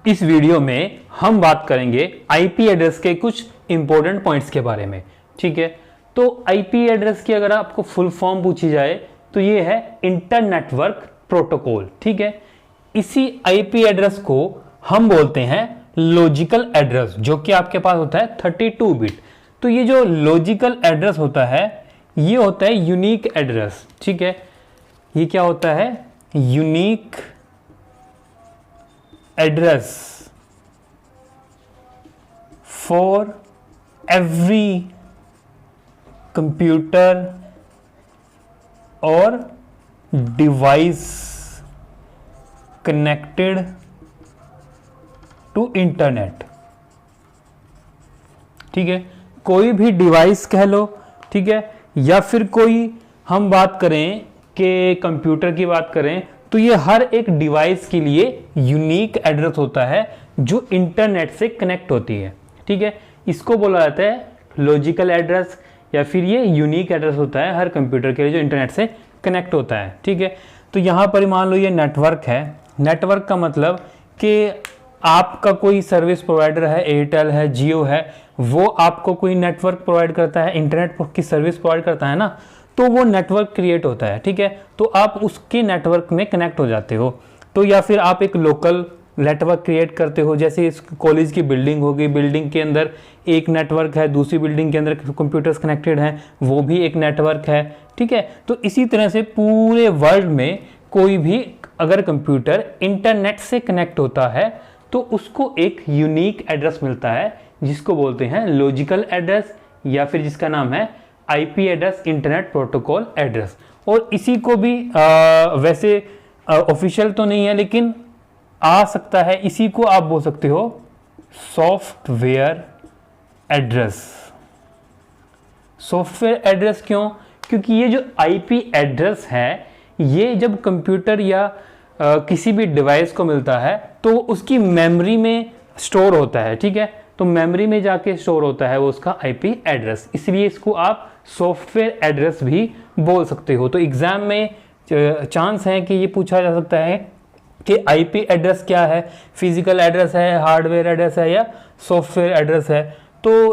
इस वीडियो में हम बात करेंगे आईपी एड्रेस के कुछ इंपॉर्टेंट पॉइंट्स के बारे में। ठीक है, तो आईपी एड्रेस की अगर आपको फुल फॉर्म पूछी जाए तो ये है इंटर नेटवर्क प्रोटोकॉल। ठीक है, इसी आईपी एड्रेस को हम बोलते हैं लॉजिकल एड्रेस, जो कि आपके पास होता है 32 बिट। तो ये जो लॉजिकल एड्रेस होता है ये होता है यूनिक एड्रेस। ठीक है, ये क्या होता है? Unique address for every computer और डिवाइस कनेक्टेड टू इंटरनेट। ठीक है, कोई भी डिवाइस कह लो, ठीक है, या फिर कोई हम बात करें कि कंप्यूटर की बात करें तो ये हर एक डिवाइस के लिए यूनिक एड्रेस होता है जो इंटरनेट से कनेक्ट होती है। ठीक है, इसको बोला जाता है लॉजिकल एड्रेस या फिर ये यूनिक एड्रेस होता है हर कंप्यूटर के लिए जो इंटरनेट से कनेक्ट होता है। ठीक है, तो यहाँ पर मान लो ये नेटवर्क है। नेटवर्क का मतलब कि आपका कोई सर्विस प्रोवाइडर है, एयरटेल है, जियो है, वो आपको कोई नेटवर्क प्रोवाइड करता है, इंटरनेट की सर्विस प्रोवाइड करता है ना, तो वो नेटवर्क क्रिएट होता है। ठीक है, तो आप उसके नेटवर्क में कनेक्ट हो जाते हो। तो या फिर आप एक लोकल नेटवर्क क्रिएट करते हो, जैसे इस कॉलेज की बिल्डिंग होगी, बिल्डिंग के अंदर एक नेटवर्क है, दूसरी बिल्डिंग के अंदर कंप्यूटर्स कनेक्टेड हैं, वो भी एक नेटवर्क है। ठीक है, तो इसी तरह से पूरे वर्ल्ड में कोई भी अगर कंप्यूटर इंटरनेट से कनेक्ट होता है तो उसको एक यूनिक एड्रेस मिलता है जिसको बोलते हैं लॉजिकल एड्रेस या फिर जिसका नाम है IP address, internet protocol address. और इसी को भी वैसे ऑफिशियल तो नहीं है लेकिन आ सकता है, इसी को आप बोल सकते हो सॉफ्टवेयर एड्रेस। सॉफ्टवेयर एड्रेस क्यों? क्योंकि ये जो आईपी एड्रेस है ये जब कंप्यूटर या किसी भी डिवाइस को मिलता है तो उसकी मेमोरी में स्टोर होता है। ठीक है, तो मेमोरी में जाके स्टोर होता है वो उसका आईपी एड्रेस, इसलिए इसको आप सॉफ्टवेयर एड्रेस भी बोल सकते हो। तो एग्जाम में चांस है कि ये पूछा जा सकता है कि आईपी एड्रेस क्या है, फिजिकल एड्रेस है, हार्डवेयर एड्रेस है या सॉफ्टवेयर एड्रेस है। तो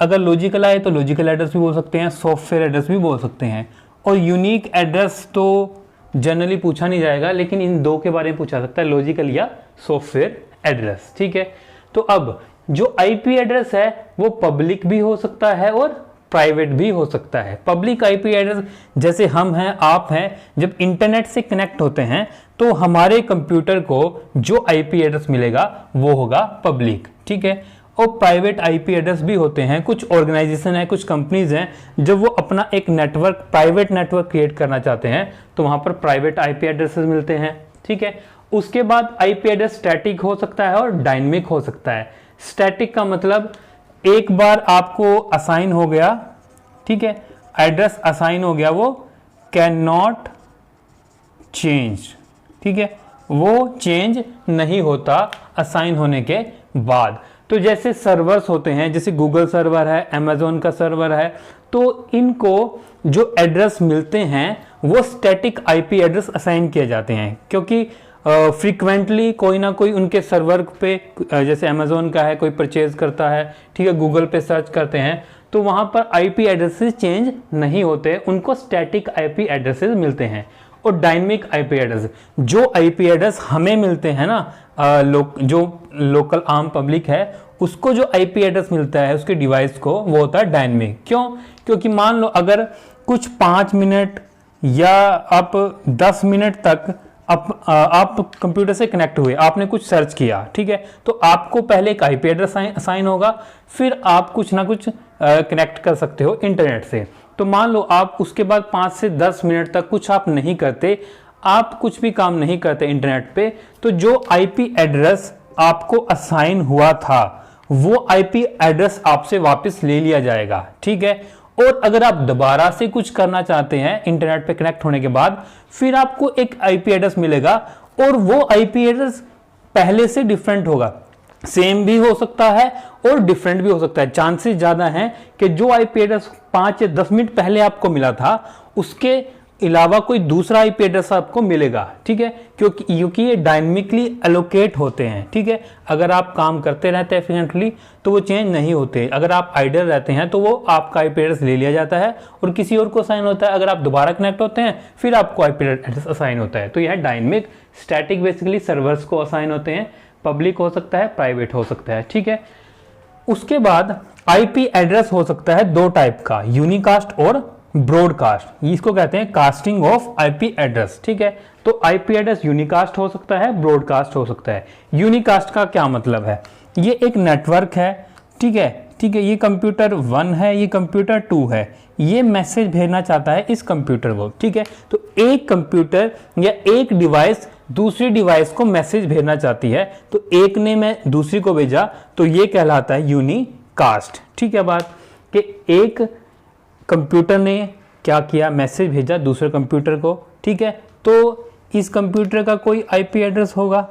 अगर लॉजिकल आए तो लॉजिकल एड्रेस भी बोल सकते हैं, सॉफ्टवेयर एड्रेस भी बोल सकते हैं। और यूनिक एड्रेस तो जनरली पूछा नहीं जाएगा, लेकिन इन दो के बारे में पूछा सकता है, लॉजिकल या सॉफ्टवेयर एड्रेस। ठीक है, तो अब जो आईपी एड्रेस है वो पब्लिक भी हो सकता है और प्राइवेट भी हो सकता है। पब्लिक आईपी एड्रेस जैसे हम हैं, आप हैं, जब इंटरनेट से कनेक्ट होते हैं तो हमारे कंप्यूटर को जो आईपी एड्रेस मिलेगा वो होगा पब्लिक। ठीक है, और प्राइवेट आईपी एड्रेस भी होते हैं। कुछ ऑर्गेनाइजेशन है, कुछ कंपनीज हैं, जब वो अपना एक नेटवर्क, प्राइवेट नेटवर्क क्रिएट करना चाहते हैं तो वहां पर प्राइवेट आईपी एड्रेसेस मिलते हैं। ठीक है, उसके बाद आईपी एड्रेस स्टैटिक हो सकता है और डायनेमिक हो सकता है। स्टैटिक का मतलब एक बार आपको असाइन हो गया, ठीक है, एड्रेस असाइन हो गया, वो कैन नॉट चेंज। ठीक है, वो चेंज नहीं होता असाइन होने के बाद। तो जैसे सर्वर्स होते हैं, जैसे गूगल सर्वर है, अमेजोन का सर्वर है, तो इनको जो एड्रेस मिलते हैं वो स्टैटिक आईपी एड्रेस असाइन किए जाते हैं, क्योंकि फ्रीक्वेंटली कोई ना कोई उनके सर्वर पे, जैसे अमेजोन का है, कोई परचेज करता है, ठीक है, गूगल पे सर्च करते हैं तो वहां पर आईपी एड्रेसेस चेंज नहीं होते, उनको स्टैटिक आईपी एड्रेसेस मिलते हैं। और डायनेमिक आईपी एड्रेस, जो आईपी एड्रेस हमें मिलते हैं ना, जो लोकल आम पब्लिक है उसको जो आईपी एड्रेस मिलता है उसके डिवाइस को, वो होता है डायनेमिक। क्यों? क्योंकि मान लो अगर कुछ 5 मिनट या आप 10 मिनट तक आप कंप्यूटर से कनेक्ट हुए, आपने कुछ सर्च किया, ठीक है, तो आपको पहले एक आईपी एड्रेस असाइन होगा, फिर आप कुछ ना कुछ कनेक्ट कर सकते हो इंटरनेट से। तो मान लो आप उसके बाद 5 से 10 मिनट तक कुछ आप नहीं करते, आप कुछ भी काम नहीं करते इंटरनेट पे, तो जो आईपी एड्रेस आपको असाइन हुआ था वो आईपी एड्रेस आपसे वापस ले लिया जाएगा। ठीक है, और अगर आप दोबारा से कुछ करना चाहते हैं इंटरनेट पे कनेक्ट होने के बाद, फिर आपको एक आईपी एड्रेस मिलेगा और वो आईपी एड्रेस पहले से डिफरेंट होगा। सेम भी हो सकता है और डिफरेंट भी हो सकता है। चांसेस ज्यादा हैं कि जो आईपी एड्रेस 5 या 10 मिनट पहले आपको मिला था उसके अलावा कोई दूसरा आईपी एड्रेस आपको मिलेगा, ठीक है, क्योंकि ये डायनेमिकली एलोकेट होते हैं, ठीक है। अगर आप काम करते रहते हैं एफिशिएंटली तो वो चेंज नहीं होते, अगर आप आइडल रहते हैं तो वो आपका आईपी एड्रेस ले लिया जाता है और किसी और को असाइन होता है। अगर आप दोबारा कनेक्ट होते हैं फिर आपको आईपी एड्रेस असाइन होता है। तो यह डायनेमिक स्टैटिक बेसिकली सर्वर्स को असाइन होते हैं, पब्लिक हो सकता है, प्राइवेट हो सकता है, ठीक है। उसके बाद आईपी एड्रेस हो सकता है दो टाइप का, यूनिकास्ट और ब्रॉडकास्ट। इसको कहते हैं कास्टिंग ऑफ आईपी एड्रेस, ठीक है। तो आईपी एड्रेस यूनिकास्ट हो सकता है, ब्रॉडकास्ट हो सकता है। यूनिकास्ट का क्या मतलब है? ये एक नेटवर्क है, ठीक है, ठीक है। ये कंप्यूटर 1 है, ये कंप्यूटर 2 है, ये मैसेज भेजना चाहता है इस कंप्यूटर को, ठीक है। तो एक कंप्यूटर या एक डिवाइस दूसरी डिवाइस को मैसेज भेजना चाहती है, तो एक ने मैं दूसरी को भेजा, तो ये कहलाता है यूनिकास्ट, ठीक है। बात कि एक कंप्यूटर ने क्या किया, मैसेज भेजा दूसरे कंप्यूटर को, ठीक है। तो इस कंप्यूटर का कोई आईपी एड्रेस होगा,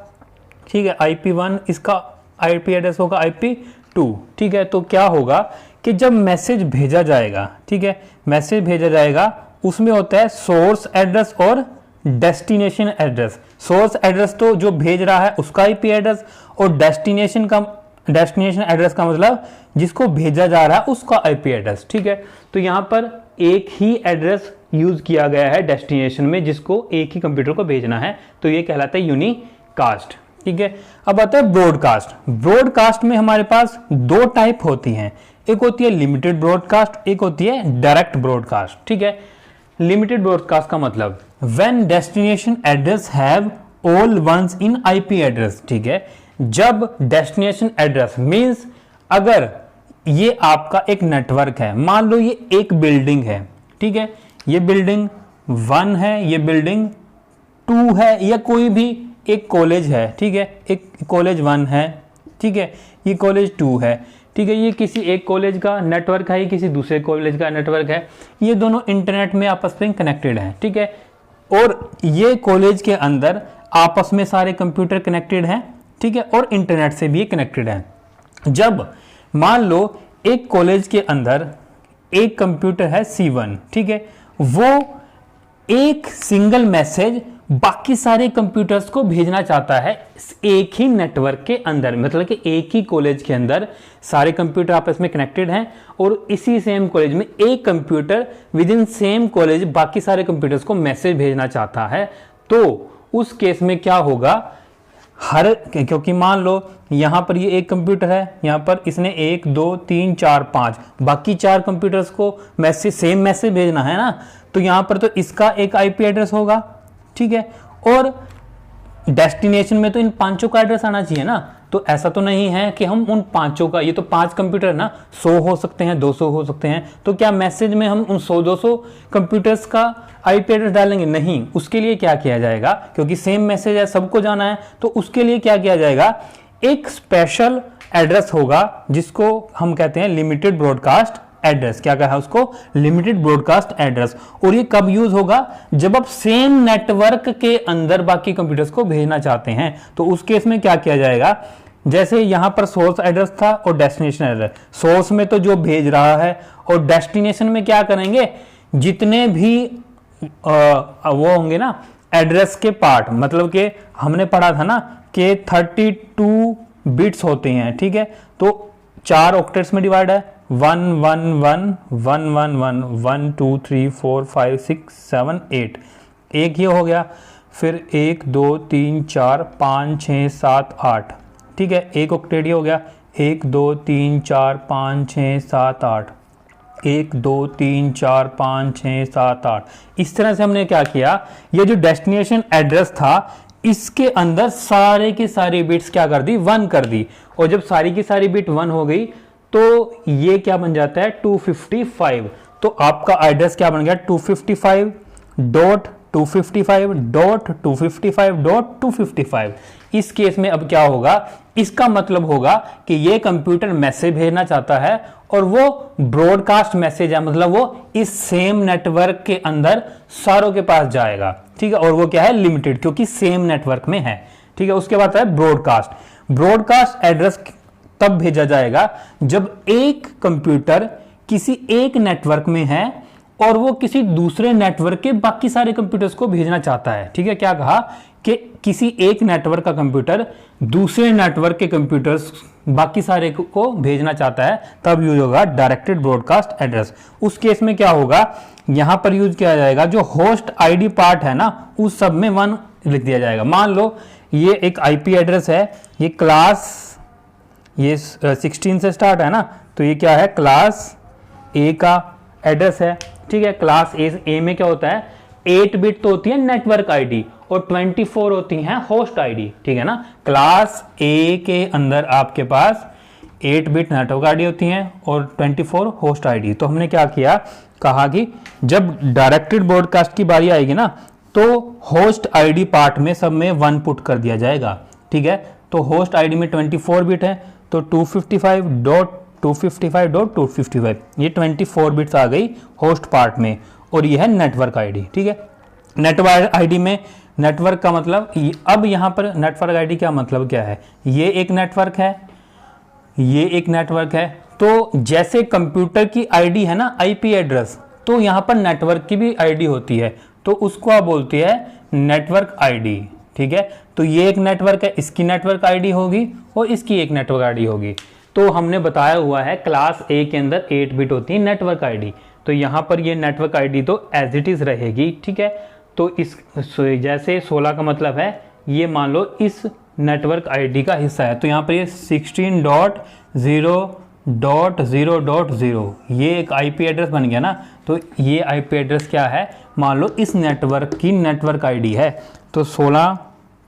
ठीक है, IP1, इसका आईपी एड्रेस होगा IP2, ठीक है। तो क्या होगा कि जब मैसेज भेजा जाएगा, ठीक है, मैसेज भेजा जाएगा, उसमें होता है सोर्स एड्रेस और डेस्टिनेशन एड्रेस। सोर्स एड्रेस तो जो भेज रहा है उसका आईपी एड्रेस, और डेस्टिनेशन एड्रेस का मतलब जिसको भेजा जा रहा है उसका आईपी एड्रेस, ठीक है। तो यहां पर एक ही एड्रेस यूज किया गया है डेस्टिनेशन में, जिसको एक ही कंप्यूटर को भेजना है, तो ये कहलाता है यूनिकास्ट, ठीक है। अब आता है ब्रॉडकास्ट। ब्रॉडकास्ट में हमारे पास दो टाइप होती हैं, एक होती है लिमिटेड ब्रॉडकास्ट, एक होती है डायरेक्ट ब्रॉडकास्ट, ठीक है। लिमिटेड ब्रॉडकास्ट का मतलब when destination address have all ones in IP address, ठीक है। जब डेस्टिनेशन एड्रेस मींस अगर ये आपका एक नेटवर्क है, मान लो ये एक बिल्डिंग है, ठीक है, ये बिल्डिंग 1 है, ये बिल्डिंग 2 है, या कोई भी एक कॉलेज है, ठीक है, एक कॉलेज 1 है, ठीक है, ये कॉलेज 2 है, ठीक है। ये किसी एक कॉलेज का नेटवर्क है, ये किसी दूसरे कॉलेज का नेटवर्क है, ये दोनों इंटरनेट में आपस में कनेक्टेड हैं, ठीक है। और ये कॉलेज के अंदर आपस में सारे कंप्यूटर कनेक्टेड हैं, ठीक है, और इंटरनेट से भी कनेक्टेड हैं। जब मान लो एक कॉलेज के अंदर एक कंप्यूटर है C1, ठीक है, वो एक सिंगल मैसेज बाकी सारे कंप्यूटर्स को भेजना चाहता है एक ही नेटवर्क के अंदर, मतलब कि एक ही कॉलेज के अंदर सारे कंप्यूटर आपस में कनेक्टेड हैं, और इसी सेम कॉलेज में एक computer with in same college बाकी सारे कंप्यूटर्स को मैसेज भेजना चाहता है। तो उस केस में क्या होगा, क्योंकि मान लो यहां पर ये एक कंप्यूटर है, यहां पर इसने 1 2 3 4 5 बाकी 4 कंप्यूटर्स को सेम मैसेज भेजना है ना, तो यहां पर तो इसका एक आईपी एड्रेस होगा, ठीक है, और डेस्टिनेशन में तो इन 5 का एड्रेस आना चाहिए ना। तो ऐसा तो नहीं है कि हम उन 5 का, ये तो 5 कंप्यूटर ना, 100 हो सकते हैं, 200 हो सकते हैं, तो क्या मैसेज में हम उन 100-200 कंप्यूटर्स का आईपी एड्रेस डालेंगे? नहीं। उसके लिए क्या किया जाएगा, क्योंकि सेम मैसेज है, सबको जाना है, तो उसके लिए क्या किया जाएगा, एक स्पेशल एड्रेस होगा जिसको हम कहते हैं लिमिटेड ब्रॉडकास्ट एड्रेस। क्या कहा उसको? Limited broadcast address. और ये कब यूज होगा? जब आप सेम नेटवर्क के अंदर बाकी कंप्यूटर्स को भेजना चाहते हैं। तो उस केस में क्या किया जाएगा, जैसे यहां पर सोर्स एड्रेस था और डेस्टिनेशन एड्रेस, सोर्स में तो जो भेज रहा है, और डेस्टिनेशन में क्या करेंगे, जितने भी वो होंगे ना एड्रेस के पार्ट, मतलब कि हमने पढ़ा था ना कि 32 बिट्स होते हैं, ठीक है, तो 4 ऑक्टेट्स में डिवाइड है, 1 1 1 1 1 1 1 2 3 4 5 6 7 8, एक ये हो गया, फिर 1 2 3 4 5 6 7 8, ठीक है, एक ऑक्टेट हो गया, 1 2 3 4 5 6 7 8, 1 2 3 4 5 6 7 8। इस तरह से हमने क्या किया, ये जो डेस्टिनेशन एड्रेस था इसके अंदर सारे की सारी बिट्स क्या कर दी, 1 कर दी, और जब सारी की सारी बिट 1 हो गई तो ये क्या बन जाता है 255। तो आपका एड्रेस क्या बन गया 255.255.255.255। इस केस में अब क्या होगा, इसका मतलब होगा कि ये कंप्यूटर मैसेज भेजना चाहता है और वो ब्रॉडकास्ट मैसेज है, मतलब वो इस सेम नेटवर्क के अंदर सारों के पास जाएगा, ठीक है, और वो क्या है लिमिटेड, क्योंकि सेम नेटवर्क में है, ठीक है। उसके बाद है ब्रॉडकास्ट। ब्रॉडकास्ट एड्रेस तब भेजा जाएगा जब एक कंप्यूटर किसी एक नेटवर्क में है और वो किसी दूसरे नेटवर्क के बाकी सारे कंप्यूटर्स को भेजना चाहता है। ठीक है, क्या कहा कि किसी एक नेटवर्क का कंप्यूटर दूसरे नेटवर्क के कंप्यूटर्स बाकी सारे को भेजना चाहता है, तब यूज होगा डायरेक्टेड ब्रॉडकास्ट एड्रेस। उस केस में क्या होगा, यहां पर यूज किया जाएगा जो होस्ट आईडी पार्ट है ना, उस सब में 1 लिख दिया जाएगा। मान लो ये एक आईपी एड्रेस है, ये क्लास ये 16 से स्टार्ट है ना, तो ये क्या है, क्लास ए का एड्रेस है। ठीक है, क्लास ए में क्या होता है, 8 बिट तो होती है नेटवर्क आईडी और 24 होती हैं होस्ट आईडी। ठीक है ना, क्लास ए के अंदर आपके पास 8 बिट नेटवर्क आईडी होती हैं और 24 होस्ट आईडी। तो हमने क्या किया, कहा कि जब डायरेक्टेड ब्रॉडकास्ट की बारी आएगी ना, तो होस्ट आईडी पार्ट में सब में 1 पुट कर दिया जाएगा। ठीक है, तो होस्ट आईडी में 24 बिट है, तो 255.255.255 ये 24 बिट्स आ गई होस्ट पार्ट में, और ये है नेटवर्क आईडी। ठीक है, नेटवर्क आईडी में नेटवर्क का मतलब, अब यहां पर नेटवर्क आईडी का मतलब क्या है, ये एक नेटवर्क है, ये एक नेटवर्क है। तो जैसे कंप्यूटर की आईडी है ना आईपी एड्रेस, तो यहां पर नेटवर्क की भी आईडी होती है, तो उसको आप बोलते हैं नेटवर्क आईडी। ठीक है, तो ये एक नेटवर्क है, इसकी नेटवर्क आईडी होगी और इसकी एक नेटवर्क आईडी होगी। तो हमने बताया हुआ है क्लास ए के अंदर 8 बिट होती है नेटवर्क आईडी, तो यहां पर ये नेटवर्क आईडी तो एज इट इज रहेगी। ठीक है, तो इस जैसे 16 का मतलब है, ये मान लो इस नेटवर्क आईडी का हिस्सा है, तो यहां पर ये 16.0.0.0 ये एक आईपी एड्रेस बन गया ना। तो ये आईपी एड्रेस क्या है, मान लो इस नेटवर्क की नेटवर्क आईडी है, तो 16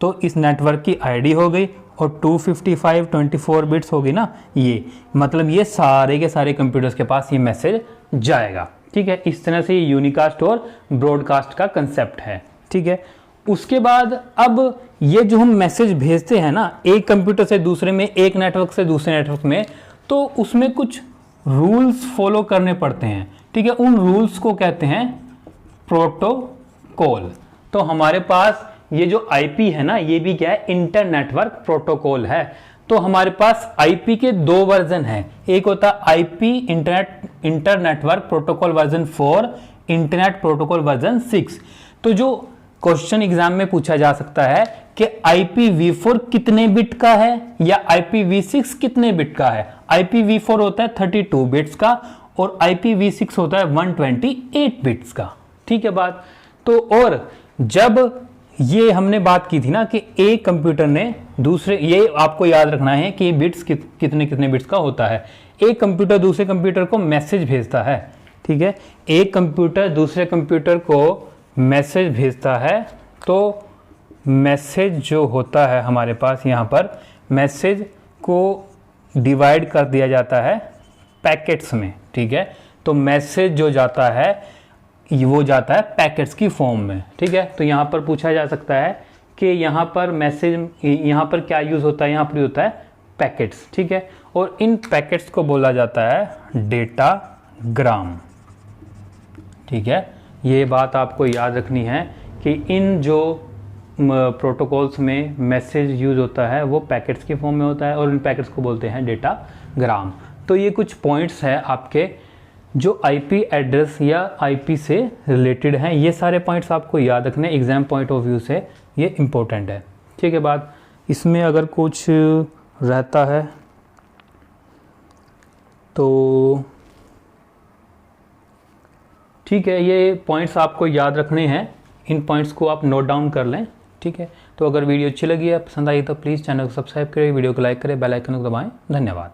तो इस नेटवर्क की आईडी हो गई और 255 24 बिट्स होगी ना, ये मतलब ये सारे के सारे कंप्यूटर्स के पास ये मैसेज जाएगा। ठीक है, इस तरह से ये यूनिकास्ट और ब्रॉडकास्ट का कंसेप्ट है। ठीक है, उसके बाद अब ये जो हम मैसेज भेजते हैं ना एक कंप्यूटर से दूसरे में, एक नेटवर्क से दूसरे नेटवर्क में, तो उसमें कुछ रूल्स फॉलो करने पड़ते हैं। ठीक है, उन रूल्स को कहते हैं प्रोटोकॉल। तो हमारे पास ये जो आईपी है ना, ये भी क्या है, इंटर नेटवर्क प्रोटोकॉल है। तो हमारे पास आईपी के 2 वर्जन हैं, एक होता है IP inter network protocol version 4, internet protocol version 6। तो जो क्वेश्चन एग्जाम में पूछा जा सकता है कि IPv4 कितने बिट का है या IPv6 कितने बिट का है। IPv4 होता है 32 बिट्स का और IPv6 होता है 128 बिट्स का। ठीक है बात। तो और जब ये हमने बात की थी ना कि एक कंप्यूटर ने दूसरे, ये आपको याद रखना है कि बिट्स कितने कितने बिट्स का होता है। एक कंप्यूटर दूसरे कंप्यूटर को मैसेज भेजता है। ठीक है, एक कंप्यूटर दूसरे कंप्यूटर को मैसेज भेजता है, तो मैसेज जो होता है हमारे पास यहाँ पर, मैसेज को डिवाइड कर दिया जाता है पैकेट्स में। ठीक है, तो मैसेज जो जाता है वो जाता है पैकेट्स की फॉर्म में। ठीक है, तो यहाँ पर पूछा जा सकता है कि यहाँ पर मैसेज, यहाँ पर क्या यूज़ होता है, यहाँ पर होता है पैकेट्स। ठीक है, और इन पैकेट्स को बोला जाता है डेटाग्राम। ठीक है, ये बात आपको याद रखनी है कि इन जो प्रोटोकॉल्स में मैसेज यूज़ होता है वो पैकेट्स की फॉर्म में होता है और इन पैकेट्स को बोलते हैं डेटाग्राम। तो ये कुछ पॉइंट्स हैं आपके जो आईपी एड्रेस या आईपी से रिलेटेड हैं। ये सारे पॉइंट्स आपको याद रखने, एग्जाम पॉइंट ऑफ व्यू से ये इम्पोर्टेंट है। ठीक है बात, इसमें अगर कुछ रहता है तो ठीक है, ये पॉइंट्स आपको याद रखने हैं, इन पॉइंट्स को आप नोट डाउन कर लें। ठीक है, तो अगर वीडियो अच्छी लगी है, पसंद आई तो प्लीज़ चैनल को सब्सक्राइब करें, वीडियो को लाइक करें, बेल आइकन को दबाएं। धन्यवाद।